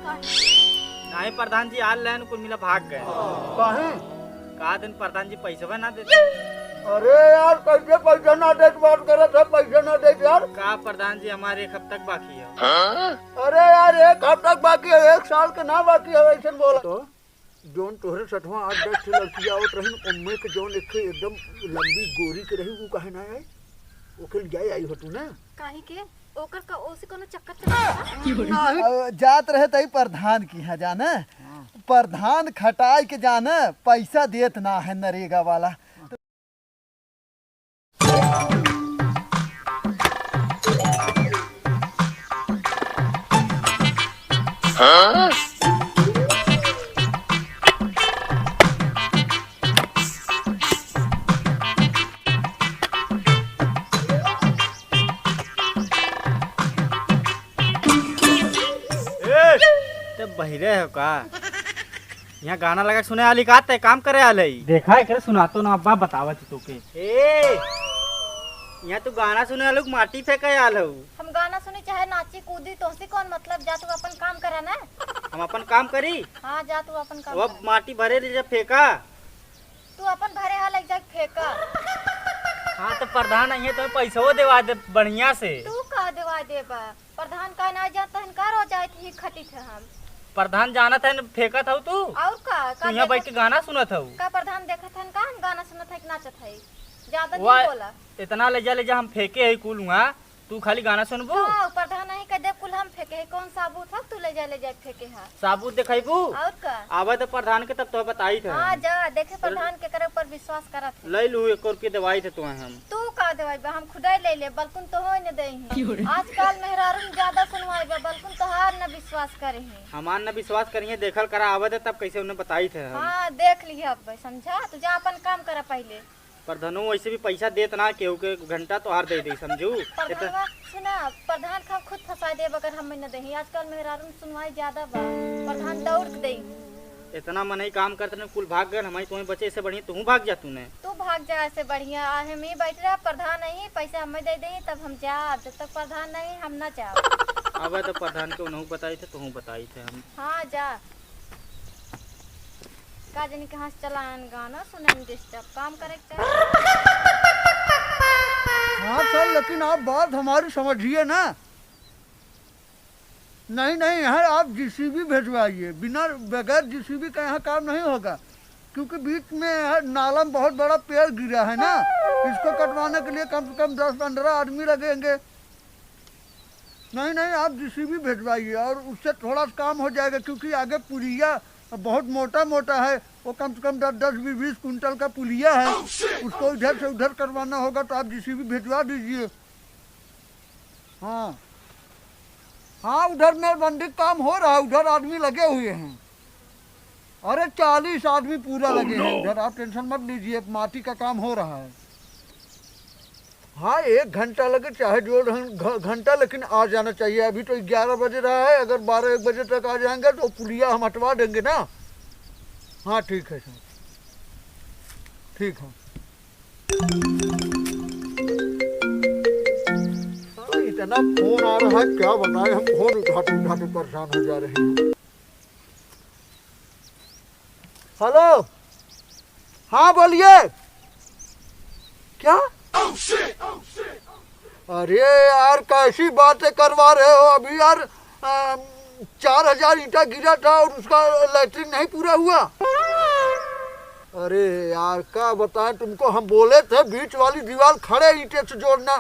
नहीं प्रधान जी आल लेन कुल मिला भाग गए। काहे? कहा दिन प्रधान जी पैसा ना देते। अरे यार कैसे पैसा ना दे बात करे थे, पैसा ना दे यार। कहा प्रधान जी हमारे 1 हफ्ता तक बाकी है। अरे यार 1 हफ्ता तक बाकी है, 1 साल के ना बाकी है ऐसे बोला। तो जोन तोहरे सठवा 8-10 लड़की आवत रही उम्मे के जोन एक एकदम लंबी गोरी के रही वो काहे ना आई? ओके जाए आई हो तू ना? काहे के ओकर का ओसे कोनो चक्कर चला जात रहे तई प्रधान की है जाना। प्रधान खटाई के जाना पैसा देत ना है नरेगा वाला। बहिरे हो का यहाँ गाना लगा सुने आली का ते काम करे आले देखा एकरे सुनातो ना अब्बा बतावत तोके। ए यहाँ तू गाना सुने आलू माटी फेंके आलू। हम गाना सुने चाहे नाची कूदी तोसे कौन मतलब, जा तू अपन काम करा ना। हम अपन काम करी। हाँ जा तू अपन काम वो माटी भरे ले जब फेंका तू अपन भरे हाल एक जग फेंका। हाँ तो प्रधान ये तो पैसा देवा दे बढ़िया से। तू का देवा देबा प्रधान का ना जाता हन हो जाए थी खटी थे हम। प्रधान जाना था फेंका था तू और का यहाँ बैठ के गाना सुना था का प्रधान देखा था का हम गाना सुनत है कि नाचत है ज्यादा नहीं बोला। इतना ले जा हम फेंके है कुल वहाँ तू खाली गाना सुनबू। हाँ प्रधान नहीं कदे कुल हम फेंके है कौन साबुत था तू ले जा फेंके है साबुत दिखाईबू और का आवा तो प्रधान के तब तो बताई था। हाँ जा देखे प्रधान के करे ऊपर विश्वास करत ले लू 1 रुपये दवाई थे तुम्हें हम। तू का दवाई बा हम खुदाई ले ले बल्कुन तो हो न दे आजकल मेहरारू ज्यादा सुनवाई बा बल्कुन तो हार न विश्वास करे हैं। हमार न विश्वास करिए देखल करा आवा थे तब कैसे उन्हें बताई थे। हाँ देख लिया अब समझा तू जा अपन काम करा पहले। प्रधानो वैसे भी पैसा देत ना केहू के घंटा तो हार दे दे समझू। सुना प्रधान का खुद फंसा दे अगर हम न दे आजकल मेहरारू सुनवाई ज्यादा बा प्रधान दौड़ दे। इतना मन ही काम करते कुल भाग गए हमारी तुम्हें बचे से बढ़िया तू भाग जा तूने। तू भाग जा ऐसे बढ़िया हम ही बैठ रहा प्रधान नहीं पैसा हमें दे दे तब हम जा जब तक प्रधान नहीं हम न जा। अब तो प्रधान के उन्होंने बताई थे तुम बताई थे हम। हाँ जा का जनी कहाँ से चलान गाना सुने में डिस्टर्ब काम करे। हाँ सर लेकिन आप बात हमारी समझिए ना। नहीं यहाँ आप जीसीबी भेजवाइए, बिना बगैर जीसीबी का यहाँ काम नहीं होगा क्योंकि बीच में नाला में बहुत बड़ा पेड़ गिरा है ना, इसको कटवाने के लिए कम से कम 10-15 आदमी लगेंगे। नहीं आप जीसीबी भेजवाइए और उससे थोड़ा सा काम हो जाएगा क्योंकि आगे पुलिया बहुत मोटा है, वो कम से कम 10-20 कुंटल का पुलिया है, उसको इधर से उधर करवाना होगा तो आप जीसीबी भेजवा दीजिए। हाँ उधर में बंदी काम हो रहा है, उधर आदमी लगे हुए हैं। अरे 40 आदमी पूरा लगे हैं उधर, आप टेंशन मत लीजिए, माटी का काम हो रहा है। हाँ 1 घंटा लगे चाहे 1.5 घंटा, लेकिन आ जाना चाहिए। अभी तो 11 बजे रहा है, अगर 12-1 बजे तक आ जाएंगे तो पुलिया हम हटवा देंगे ना। हाँ ठीक है सर, ठीक है। इतना फोन आ रहा है क्या बताएं, हम फोन उठाते परेशान हो जा रहे हैं। हेलो हाँ बोलिए क्या? अरे यार कैसी बातें करवा रहे हो, अभी यार 4000 ईंटा गिरा था और उसका लैट्रिन नहीं पूरा हुआ। अरे यार क्या बताएं तुमको, हम बोले थे बीच वाली दीवार खड़े ईंटे से जोड़ना,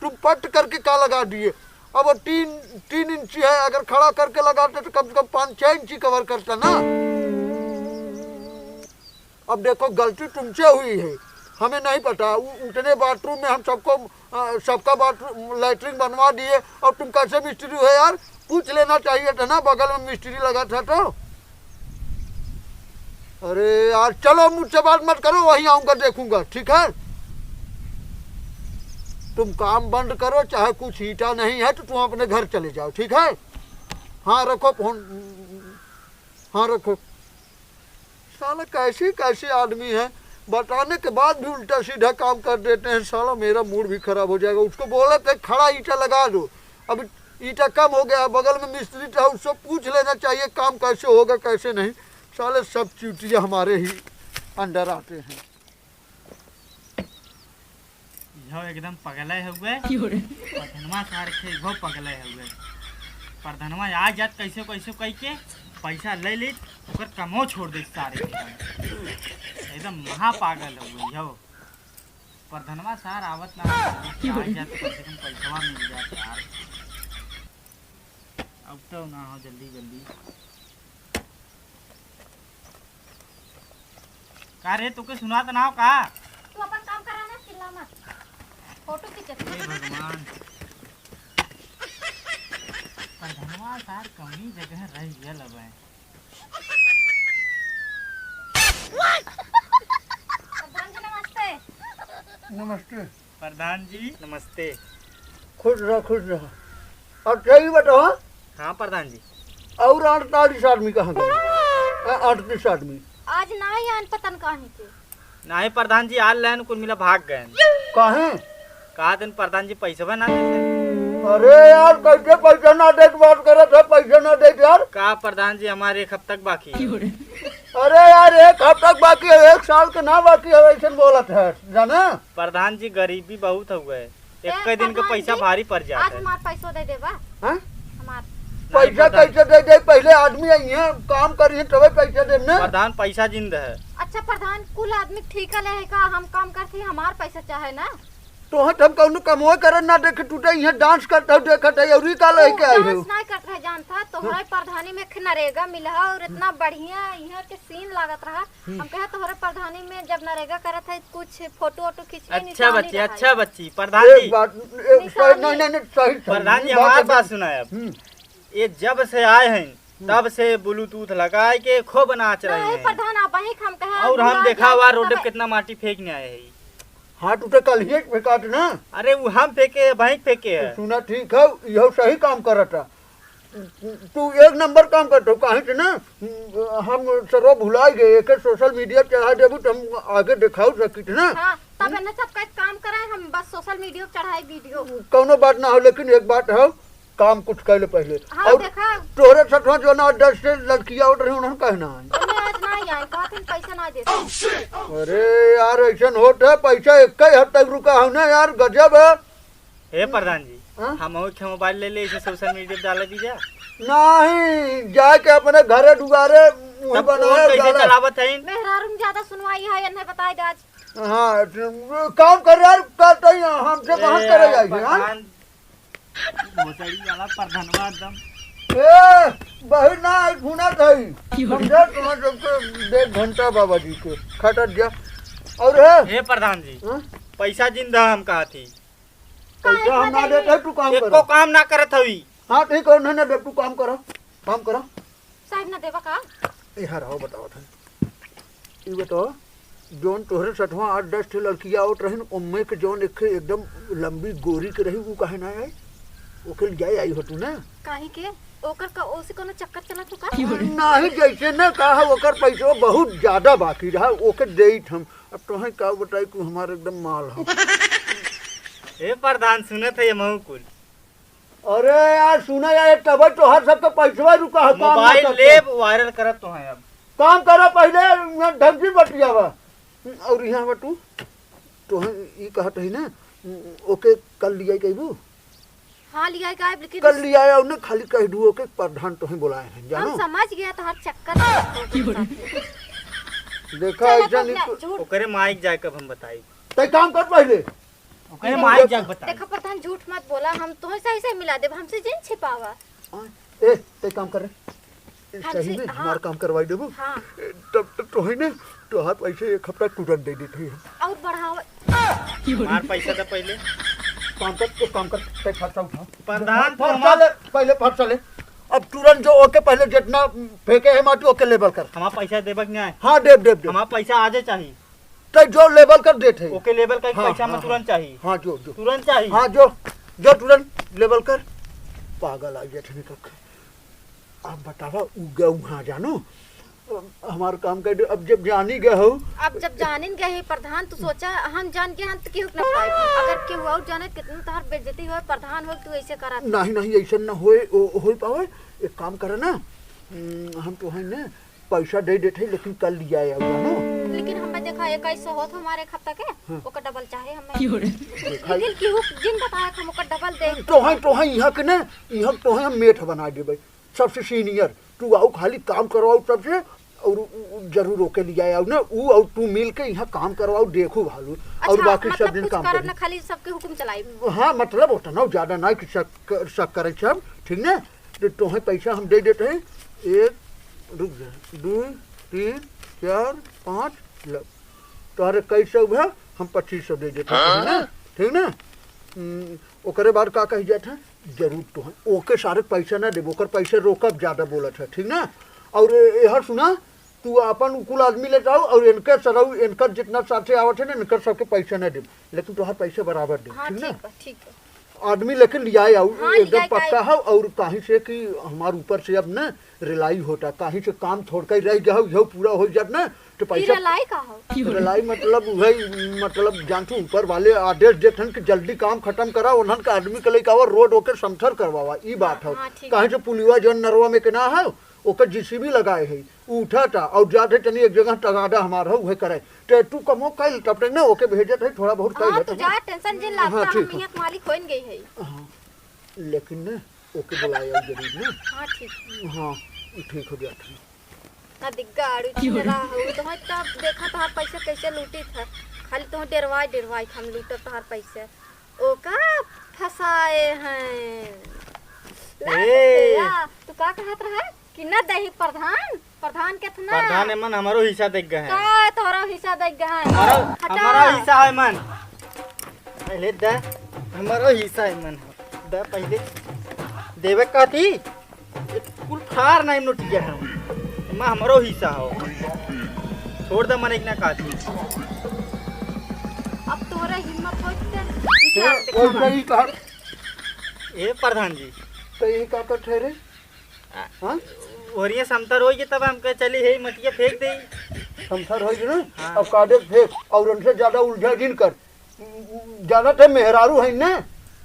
तुम पट करके क्या लगा दिए। अब 3 इंची है, अगर खड़ा करके लगाते तो कम से कम 5-6 इंची कवर करता ना। अब देखो गलती तुमसे हुई है, हमें नहीं पता। उतने बाथरूम में हम सबका बाथरूम लैट्रिन बनवा दिए और तुम कैसे मिस्त्री हो यार, पूछ लेना चाहिए था ना, बगल में मिस्त्री लगा था तो। अरे यार चलो मुझसे बात मत करो, वहीं आऊँगा देखूंगा, ठीक है। तुम काम बंद करो, चाहे कुछ ईटा नहीं है तो तुम अपने घर चले जाओ, ठीक है। हाँ रखो फोन, हाँ रखो। साला कैसे आदमी है, बताने के बाद भी उल्टा सीधा काम कर देते हैं। साला मेरा मूड भी खराब हो जाएगा। उसको बोले थे खड़ा ईंटा लगा दो, अभी ईटा कम हो गया, बगल में मिस्त्री था, उससे पूछ लेना चाहिए काम कैसे होगा कैसे नहीं। साले सब चीटियाँ हमारे ही अंडर आते हैं। यह एकदम पगले हुए प्रधनवा सार के वो पगले हुए। प्रधनवा आ जात कैसे कैसे कह के पैसा ले ली ओकर कमो छोड़ दे सारे एकदम महापागल हुए। यो प्रधनवा सार आवत ना आ जात कम से कम पैसा मिल जात यार। अब तो ना हो जल्दी जल्दी। का रे तुके सुना तो ना हो का? तू अपन काम करा ना, चिल्ला मत। फोटो खींचत हे भगवान प्रधनवा सार कौनी जगह रह गया लबे। प्रधान जी नमस्ते। नमस्ते। प्रधान जी नमस्ते। खुश रह खुश रह। और सही बताओ। हाँ प्रधान जी। और 48 आदमी कहाँ गए? 38 आदमी आज ना ही आन पतन कहीं के। नहीं प्रधान जी आल लहन कुल मिला भाग गए। काहे? कहा दिन प्रधान जी पैसा ना देते। अरे यार कैसे पैसा ना दे बात करे थे? पैसा ना दे यार। कहा प्रधान जी हमारे 1 हफ्ता तक बाकी है। अरे यार 1 हफ्ता बाकी है, 1 साल के ना बाकी है ऐसे बोलत है जाना। प्रधान जी गरीबी बहुत हुआ है, एक ए, दिन का प्रधान पैसा जी, भारी पड़ जाता आज है। हमार पैसो दे देबा। हाँ? हमार पैसा कैसे दे दे? पहले आदमी आई है काम करिए तबे पैसा देना। प्रधान पैसा जिंदा है। अच्छा प्रधान कुल आदमी ठीक है का हम काम करते हमार पैसा चाहे ना। तो हम कौन कमो करे ना देखे टूटे यहाँ डांस करते देखत है और का लेके आई है। डांस नहीं करत रहे जानता तोहरे प्रधानी में नरेगा मिला और इतना बढ़िया यहाँ के सीन लागत रहा। हम कहे तोहरे प्रधानी में जब नरेगा करत है कुछ फोटो वोटो खींचने अच्छा बच्ची अच्छा बच्ची। प्रधान जी एक बात नहीं नहीं सही प्रधान जी हमारी बात सुनाए। अब ये जब से आए हैं तब से ब्लूटूथ लगाए के खूब नाच रहे हैं। प्रधान आप ही हम कहे और हम देखा हुआ रोड पे कितना माटी फेंकने आए हैं। हाथ उठे कल ही फेंकाट ना। अरे वो हम फेंके भाई फेंके है। सुना ठीक है यह सही काम करता। तू 1 नंबर काम करता कहीं से ना। हम सरो भुला गए एक सोशल मीडिया चढ़ा देबू तो हम आगे दिखाऊ सकित ना। हाँ, तब न सब का काम कराए हम बस सोशल मीडिया पे चढ़ाई वीडियो। कौनो बात ना हो लेकिन एक बात है काम कुछ कैले पहले। हाँ, और देखा तोहरे सठवा जो ना 10 से लड़कियां उठ रही उन्होंने कहना है। उन्हें आज नहीं आए कहते पैसा ना दे। अरे यार ऐसा होता है पैसा 1 हफ्ता तक रुका हो ना यार गजब है। हे प्रधान जी हाँ? हम और मोबाइल ले ले इसे सोशल मीडिया पे डाल दीजिए। नहीं जाके अपने घरे दुआरे मुंह तब फोन बनाए कैसे डाला। चलावत है? मेहरारू ज्यादा सुनवाई है इन्हें बताई दे आज। हाँ काम कर यार करते ही हमसे कहाँ करे जाए। प्रधान भोसड़ी वाला प्रधानवा एकदम ए बहुत ना गुना थई समझे तुम्हारे सबके 1.5 घंटा बाबा जी के खटत जा। और है हे प्रधान जी हाँ? पैसा जिंदा हम कहा थी पैसा हम ना देते तू काम एको कर। काम ना करत हुई। हाँ ठीक है नहीं दे तू काम करो काम करो। साहब ना देवा का यार आओ बताओ था ये बताओ जोन तोहरे सठवा 8-10 ठे लड़कियां आउट रही उम्मे के जोन एक एकदम लंबी गोरी के रही वो काहे ना आई ओके जाए आई हो तू ना। काहे के ओकर का ओसे कोनो चक्कर चला तो का नहीं जैसे ना कहा ओकर पैसा बहुत ज्यादा बाकी रहा ओके देत हम। अब तोहे का बताई कि हमारे एकदम माल हो। हे प्रधान सुनत है ये महू कुल अरे यार सुना यार तब तोहर सबके पैसा रुका है काम ना मोबाइल करते। ले वायरल करत तो है। अब काम करो पहले यहाँ ढंग से बतियावा। और यहाँ बटू तो ये कहत है ना ओके कल लिया कहबू। हां लिया गायब लेकिन कल लिया और ना खाली कह दू ओके प्रधान तो बुलाए हैं हम जानो। समझ गया तो हर चक्कर देखा ऐसा नहीं झूठ ओकरे माइक जाए कब हम बताई। तय काम कर पहले। ओकरे माइक जाए बताई। देखो प्रधान झूठ मत बोला हम तो सही से मिला देब हमसे जिन छिपावा। ए तय काम कर रहे हाँ सही जी, में हाँ। हमारा काम करवाई देबू। हाँ तब तक तो है ना तो हाथ पैसे 1 हफ्ता तुरंत दे देते हैं। और बढ़ावा हमार पैसा तो पहले काम कर तो काम कर तय खर्चा उठा प्रधान तो फर्चा ले पहले फर्चा ले। अब तुरंत जो ओके पहले जितना फेंके है माटी ओके लेवल कर। हमार पैसा देबक नहीं आए। हाँ देव हमार पैसा आजे चाहिए। तय जो लेवल कर देते हैं। ओके लेवल का हाँ, पैसा में हाँ, तुरंत चाहिए। हाँ जो तुरंत चाहिए। हाँ जो तुरंत लेवल कर पागल आ गया थे। अब बतावा उगा वहाँ जानो हमारा काम कर दे। अब जब जानी गए हो अब जब जानिन गए है प्रधान तो सोचा हम जान के हम तो क्यों न पाए अगर केहू और जाने कितना तोहर बेइज्जती हो प्रधान हो तू ऐसे करा नहीं ऐसा न हो पावे। एक काम करे ना, हम तो है ना पैसा दे देते लेकिन कल लिया है ना। लेकिन हमें देखा 2100 होत हमारे खाता के ओकर डबल चाहे हमें लेकिन केहू जिन बताया हम ओकर डबल दे तो है यहाँ के ना, यहाँ तो है हम मेठ बना देबे सबसे सीनियर। तू आओ खाली काम करवाओ सबसे और जरूर रोके लिया आओ ना ऊ और तू मिल के यहाँ काम करवाओ देखो भालू और बाकी सब दिन काम करब ना खाली सबके हुक्म चलाई। हाँ मतलब होता ना ज्यादा ना कि शक करे सब ठीक ना। तो है पैसा हम दे देते हैं 1 रुक जा 2 3 4 5 लब तोहरे कैसे है हम 2500 दे देते हैं ना ठीक ना। ओकरे बाद का कही जाता है जरूर तो है ओके सारे पैसा ना देबो ओकर पैसे रोकब ज्यादा बोलत है ठीक ना। और यह सुना तू अपन कुल आदमी ले जाओ और इनके सरऊ इनकर जितना साथे आवत है ना इनकर सबके पैसा ना दे लेकिन तोहर पैसे बराबर दे हाँ, ठीक ना। ठीक है आदमी लेकिन लिया आओ हाँ, एकदम पक्का है। और कहीं से कि हमारे ऊपर से अब ना रिलाई होता कहीं से काम छोड़ कर रह जाओ यह पूरा हो जात ना तो पैसा रिलाई का हो रिलाई मतलब वही मतलब जानतू ऊपर वाले आदेश देते कि जल्दी काम खत्म करा उन्हन का आदमी के लेके आओ रोड होकर समथर करवावा ई बात है। कहीं से पुलिया जन नरवा में के ना है ओकर जीसीबी लगाए है उठा था और जाते तनी एक जगह तगादा हमारा वह करे तो तू कमो कल तब तक ना ओके भेजत है थोड़ा बहुत कल हां तो जा टेंशन जे लागता हम यहां मालिक होइन गई है। हां लेकिन ना ओके बुलाया जरूर ना। हां ठीक हां ठीक हो जाता है ना दिग्गाड़ू चला हो तो है तब देखा तोहार पैसे कैसे लूटी था खाली तो डेरवाई हम लूटत तोहार पैसे ओका फसाए हैं। तू का कहत रहा कि ना दही प्रधान कितना प्रधान है मन हमारो हिस्सा देख गए हैं का तोरा हिस्सा देख गए हैं हमारा हिस्सा है मन पहले दे हमारो हिस्सा है मन दे पहले देवे का थी कुल फार नहीं नोटिया है मैं हमारो हिस्सा हो छोड़ दे मन एक ना का थी अब तोरा हिम्मत और सही कहा ए प्रधान जी तो ये का कर ठहरे हां और ये समतर होई तब हम कह चली है मटिया फेंक दे समथर हो ना। हाँ। अब कादे फेंक और उनसे ज्यादा उलझा दिन कर ज्यादा थे मेहरारू है ना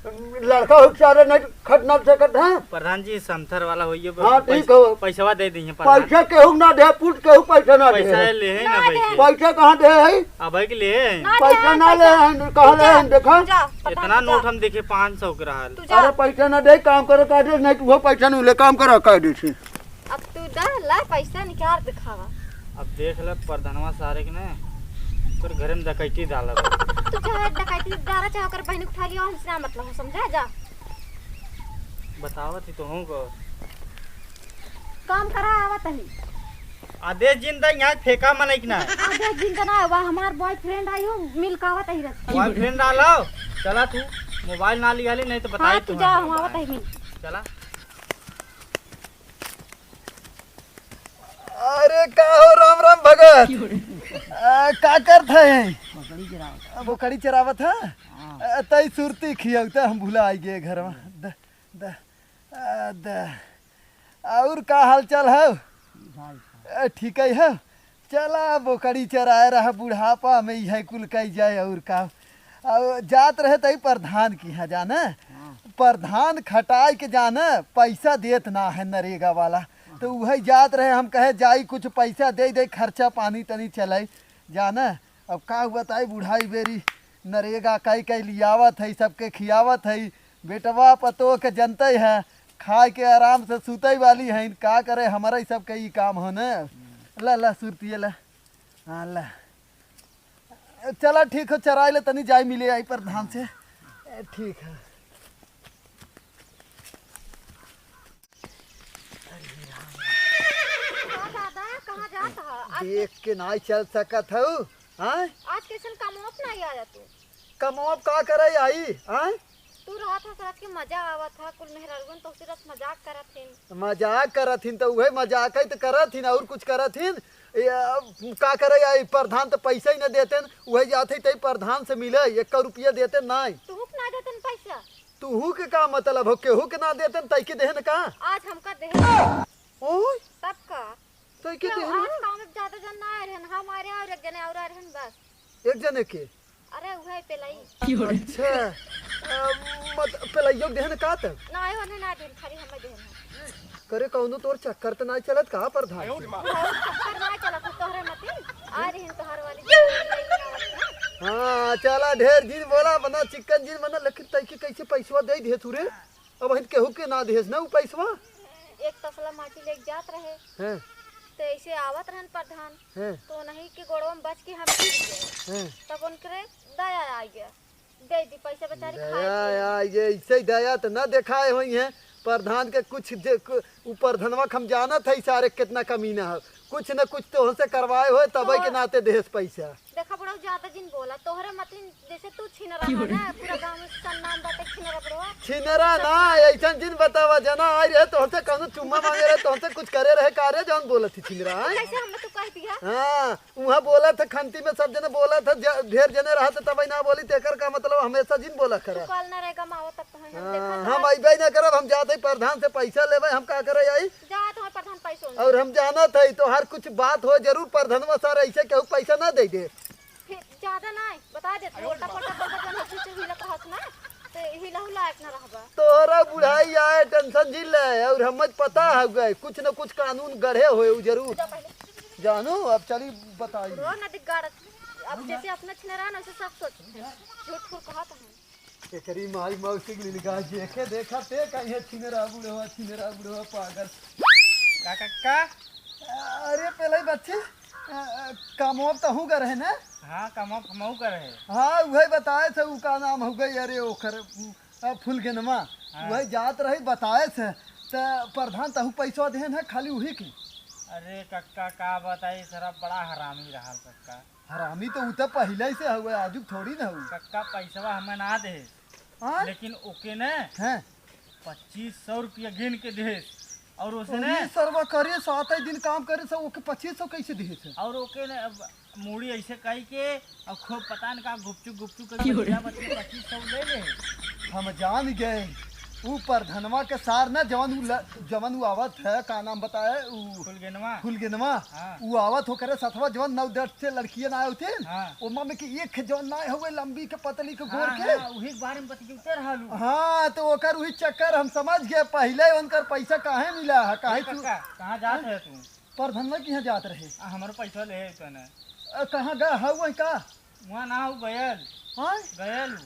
लड़का हो सारे नहीं खट ना सकत है प्रधान जी समथर वाला होइए हां ठीक हो पैसा दे दी पैसा केहू ना दे पूछ केहू पैसा ना दे पैसा ले है ना भाई पैसा कहां दे है अबे के लिए पैसा ना ले है कहां ले है देखा इतना नोट हम देखे 500 के रहल अरे पैसा ना दे काम करो कादे नहीं तू वो पैसा नहीं ले काम करो कादे से अब तू दा ला पैसा निकाल दिखावा अब देख ले प्रधानवा सारे के ना तोर घर में डकैती डाला तू चाहे डकैती डारा चाहे कर बहन उठा लियो हमसे ना मतलब हो समझा जा बतावत तो हूं को काम करा आवत है आदेश जिंदा यहाँ फेंका मन ना आदेश जिंदा ना हुआ हमार बॉयफ्रेंड आई हो मिल कावत है रस बॉयफ्रेंड डालो चला तू मोबाइल ना लिया ले नहीं तो बताई तू जा हम आवत है मिल चला। अरे का हो राम राम भगत का करत है बकरी चरावत है तई सुरती खियौते हम भुला आई गए घर में द द द और का हाल चाल है ठीक है चला बकरी चराए रहा बुढ़ापा में यह कुल कही जाए और का जात रहे तई प्रधान की है जाना प्रधान खटाई के जाना पैसा देत ना है नरेगा वाला तो वही जात रहे हम कहे जाई कुछ पैसा दे दे खर्चा पानी तनी चलाई जाना। अब का बताई बुढ़ाई बेरी नरेगा कई कई लियावत है सबके खियावत है बेटवा पतो के जनते है खाए के आराम से सुतई वाली है का करे हमारा ही सब कई काम हो न ला ला सुरती ला हाँ ला चला ठीक हो चराई ले तनी जाई मिले आई प्रधान से ठीक है। देख के नहीं चल सकत हो आज कैसन कमोप नहीं आया तू कमोप का करे आई तू रहा था सरत के मजा आवा था कुल मेहरारून तो सिर्फ मजाक करत तो वही मजाक ही तो करत हिन और कुछ करत हिन का करे आई प्रधान तो पैसा ही न देते वही जाते तई प्रधान से मिले 1 रुपया देते नहीं तू ना देते पैसा तू के का मतलब हो केहू के ना देते तई के देहन का आज हमका दे ओए तब का तई के देहन जने और आ रहन बस। एक जने के अरे उहे पेलाई अच्छा मत पहले देहन का तक ना आयो ने ना दिन खाली हम देहन करे कौनो तोर चक्कर त नहीं चलत का प्रधान से? चक्कर ना चला तोहरे मती आ रहन तोहर वाली हाँ चला ढेर दिन बोला बना चिकन दिन बना लेकिन तई के कैसे पैसवा दे दे तू रे अब हित केहू के ना देस ना उ पैसवा एक तसला माटी लेके जात रहे हैं तो ऐसे आवत रहन प्रधान हैं तो नहीं कि गोड़वा में बच के हम गिर गए हैं तब उनके दया आ गया दे दी पैसे बेचारी दया खाए या ये ऐसे ही दया तो ना दिखाए हुई है प्रधान के कुछ ऊपर धनवा हम जाना था सारे कितना कमीना है कुछ न कुछ तो से करवाए हो तबे के नाते देश पैसा देखा बड़ा ज्यादा जिन बोला तोहरे मतलब जैसे तू छीन रहा है ना पूरा गांव में सन्नाम बाटे छीन रहा बड़वा छिनरा ना ऐसा जिन बतावा जना आ रहे तो हमसे कहूं चुम्मा मांगे रहे तो हमसे कुछ करे रहे कार्य जौन बोला थी छिनरा कैसे हमने तू कह दिया हाँ वहाँ बोला था खंती में सब जने बोला था ढेर जने रहा था तब ना बोली तेकर का मतलब हमेशा जिन बोला करा कल ना रहेगा माओ तब तो हम देखा हम अबे ना करब हम जाते प्रधान से पैसा लेवे हम का करे आई जा तुम्हारे प्रधान पैसे और हम जाना था तो हर कुछ बात हो जरूर प्रधानवा सर ऐसे केहू पैसा ना दे दे फिर ज्यादा ना बता दे मोटा मोटा बंदा जन हो चुचे हिला कहत ना तो हिला लायक ना रहबा तोहरा बुढ़ाई आए टेंशन झिल ले और हमज पता है गए कुछ न कुछ कानून गढ़े हुए जरूर जा पहले जानू अब चली बताई रो ना दिगाड़ अब जैसे अपना छने रहा ना वैसे सब सोच झूठ फूट कहत है एकरी माई मौसी लिलगा देखे देखा ते कहीं छिनरा बुढ़वा पागल का अरे पहले बच्चे काम अब तो हूँ करे ना हाँ कमाऊ कर रहे हाँ वही बताए थे उ का नाम हो गई अरे ओकर फूल के नमा वही जात रही बताए थे तो प्रधान तहु पैसा देन है खाली वही की अरे कक्का का बताई सरा बड़ा हरामी रहा कक्का हरामी तो उ तो पहले से हुए आजू थोड़ी ना हुई कक्का पैसा हमें ना दे हाँ लेकिन ओके ने हैं 2500 रुपया गिन के दे और उसने सर्व करे 7 दिन काम करे सब ओके 2500 कैसे दिए थे और ओके ने मूड़ी ऐसे कही के और खूब पता न का गुपचुप करके 2500 ले ले हम जान गए ऊपर धनवा के सार ना जवन उ आवत है का नाम बताए फूल गेनवा हाँ। उ आवत हो करे सथवा जवन 9-10 से लड़कियां ना होते हाँ। ओमा में कि एक जवन ना होवे लंबी के पतली के गोर के वही बारे में बतियते रहलू हाँ तो ओकर वही चक्कर हम समझ गए पहले उनकर पैसा काहे मिला है काहे तू कक्का कहां जात है तू पर धनवा की जात रहे हमरो पैसा ले तने कहां गए हवा का वहां ना हो गयल हां गयल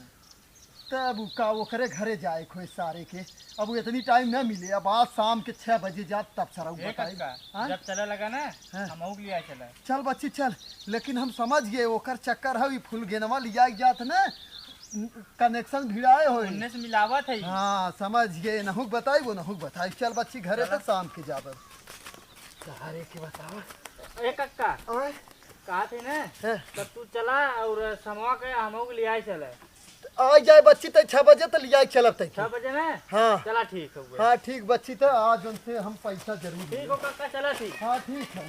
तब का ओकरे घरे जाए खोए सारे के अब इतनी टाइम ना मिले अब आज शाम के 6 बजे जात तब सारा बताई जब चले लगा ना हाँ। हम हो लिया चला चल बच्ची चल लेकिन हम समझ गए ओकर चक्कर है फूल गेनवा लिया जात ना कनेक्शन भिड़ाए हो उन्ने से मिलावत है हाँ समझ गए नहुक बताई वो नहुक बताई चल बच्ची घरे तक शाम के जाब सहारे के बताओ ए कक्का ओए कहा थे ना हैं? तब तू चला और समवा के हम हो लिया चले आ जाए बच्ची तो 6 बजे तो लिया चलब तक 6 बजे ना हाँ चला ठीक हो गया हाँ ठीक बच्ची तो आज उनसे हम पैसा जरूर ठीक हो कक्का चला ठीक हाँ ठीक है